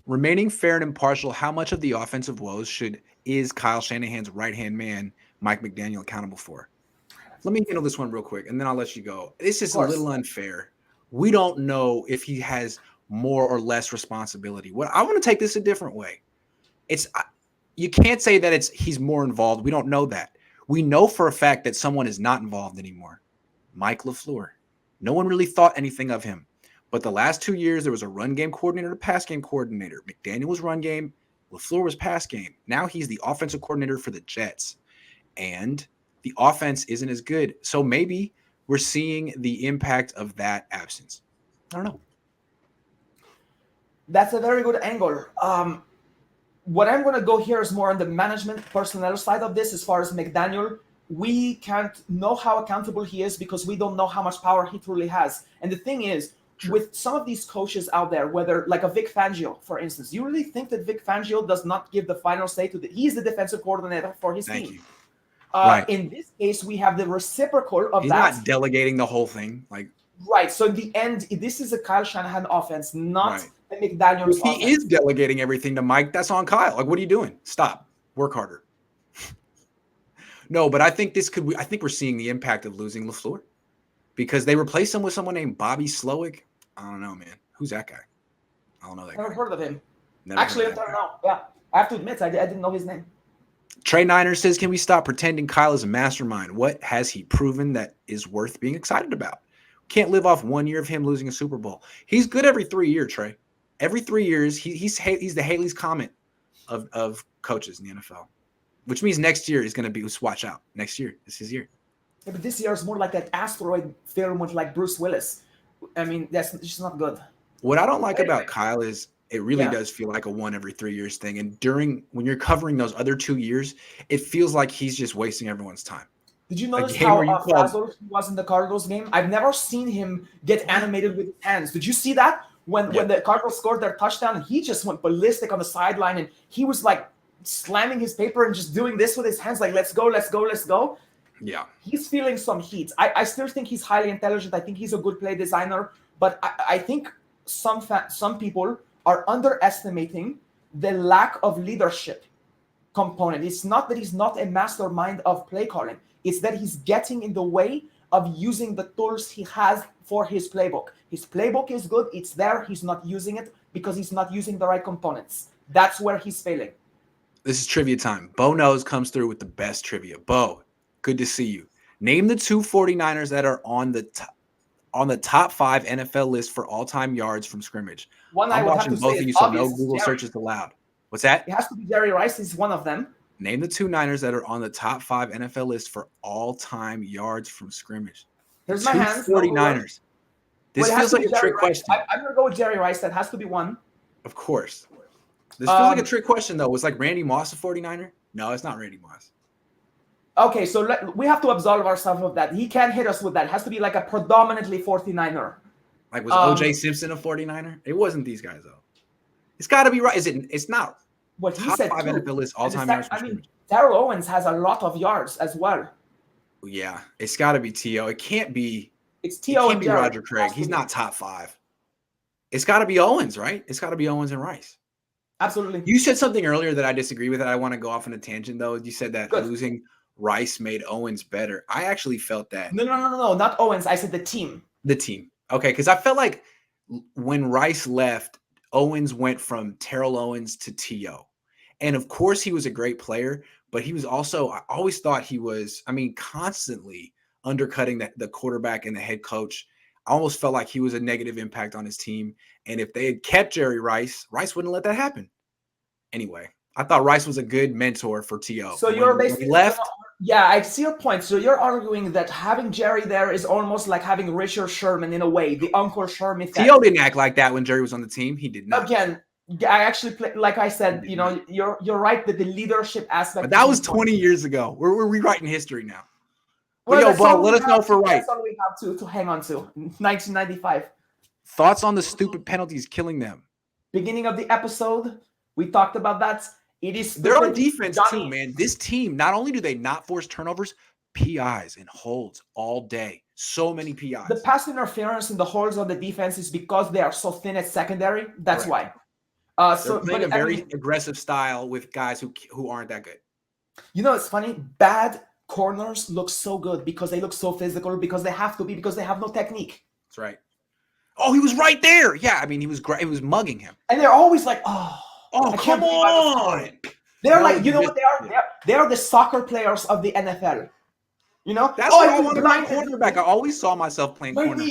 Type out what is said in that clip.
Remaining fair and impartial, how much of the offensive woes is Kyle Shanahan's right-hand man, Mike McDaniel, accountable for? Let me handle this one real quick, and then I'll let you go. This Of is a little course. unfair. We don't know if he has more or less responsibility. What I want to take this a different way. It's you can't say that he's more involved. We don't know that. We know for a fact that someone is not involved anymore. Mike LaFleur. No one really thought anything of him. But the last 2 years, there was a run game coordinator, a pass game coordinator. McDaniel was run game. LaFleur was pass game. Now he's the offensive coordinator for the Jets. And the offense isn't as good. So maybe we're seeing the impact of that absence. I don't know. That's a very good angle. What I'm going to go here is more on the management personnel side of this. As far as McDaniel, we can't know how accountable he is because we don't know how much power he truly has. And the thing is, with some of these coaches out there, whether like a Vic Fangio, for instance, you really think that Vic Fangio does not give the final say to he's the defensive coordinator for his Thank team. you. Right. In this case, we have the reciprocal of He's that. not delegating the whole thing. Right. So in the end, this is a Kyle Shanahan offense, not Right. a McDaniel's If he offense. is delegating everything to Mike, that's on Kyle. What are you doing? Stop. Work harder. No, but I think we're seeing the impact of losing LaFleur because they replaced him with someone named Bobby Slowick. I don't know, man. Who's that guy? I don't know that Never guy. heard of him. Never Actually, I heard of don't that guy. know. Yeah, I have to admit, I didn't know his name. Trey Niner says, can we stop pretending Kyle is a mastermind? What has he proven that is worth being excited about? Can't live off 1 year of him losing a Super Bowl. He's good every 3 years, Trey. Every 3 years, he's the Haley's Comet of coaches in the NFL, which means next year is going to be, let's watch out. Next year is his year. Yeah, but this year is more like that asteroid film with like Bruce Willis. I mean, that's just not good. What I don't like about Kyle is it really Yeah. does feel like a one every 3 years thing. And when you're covering those other 2 years, it feels like he's just wasting everyone's time. Did you A notice game how where you called frazzled he was in the Cardinals game? I've never seen him get animated with his hands. Did you see that? When the Cardinals scored their touchdown, and he just went ballistic on the sideline, and he was like slamming his paper and just doing this with his hands, like, let's go, let's go, let's go. Yeah. He's feeling some heat. I still think he's highly intelligent. I think he's a good play designer, but I think some people are underestimating the lack of leadership component. It's not that he's not a mastermind of play calling. It's that he's getting in the way of using the tools he has for his playbook. His playbook is good. It's there. He's not using it because he's not using the right components. That's where he's failing. This is trivia time. Bo Knows comes through with the best trivia. Bo, good to see you. Name the two 49ers that are on the top 5 NFL list for all-time yards from scrimmage. One I'm I would have watching to both say of you, is so obvious. no Google searches allowed. What's that? It has to be Jerry Rice. He's one of them. Name the two Niners that are on the top 5 NFL list for all-time yards from scrimmage. Here's my Two hands. 49ers. This feels like a trick question. I'm going to go with Jerry Rice. That has to be one. Of course. This feels like a trick question, though. Was like Randy Moss a 49er? No, it's not Randy Moss. Okay, so we have to absolve ourselves of that. He can't hit us with that. It has to be like a predominantly 49er. Like, was O.J. Simpson a 49er? It wasn't these guys, though. It's got to be right. It's not. What he top said 5 too. NFL list all-time yards from scrimmage. Terrell Owens has a lot of yards as well. Yeah, it's got to be T.O. It can't be. It's T.O. It can't be Roger Craig. He's not top 5. It's got to be Owens, right? It's got to be Owens and Rice. Absolutely. You said something earlier that I disagree with. That I want to go off on a tangent, though. You said that losing Rice made Owens better. I actually felt that. No, not Owens. I said the team. The team. Okay, because I felt like when Rice left, Owens went from Terrell Owens to T.O. And of course, he was a great player, but he was also, I always thought he was, constantly undercutting the quarterback and the head coach. I almost felt like he was a negative impact on his team. And if they had kept Jerry Rice, Rice wouldn't let that happen. Anyway, I thought Rice was a good mentor for T.O. So you're basically left. Yeah, I see your point. So you're arguing that having Jerry there is almost like having Richard Sherman in a way, the Uncle Sherman effect. T.O. didn't act like that when Jerry was on the team. He did not. Again, I actually play, like I said, you're right that the leadership aspect. But that was 20 years ago. We're rewriting history now. Well, yo, Bo, let us know if we're right. That's all we have to hang on to. 1995. Thoughts on the stupid penalties killing them? Beginning of the episode, we talked about that. It is they're on defense too, man. This team, not only do they not force turnovers, PIs and holds all day. So many PIs. The pass interference and the holds on the defense is because they are so thin at secondary. That's why. They're playing a very aggressive style with guys who aren't that good. You know, it's funny. Bad corners look so good because they look so physical, because they have to be, because they have no technique. That's right. Oh, he was right there. Yeah, I mean, he was great. He was mugging him. And they're always like, oh, come on. They're like, you know what they are? They are the soccer players of the NFL. You know? That's what I want to play cornerback. I always saw myself playing corner.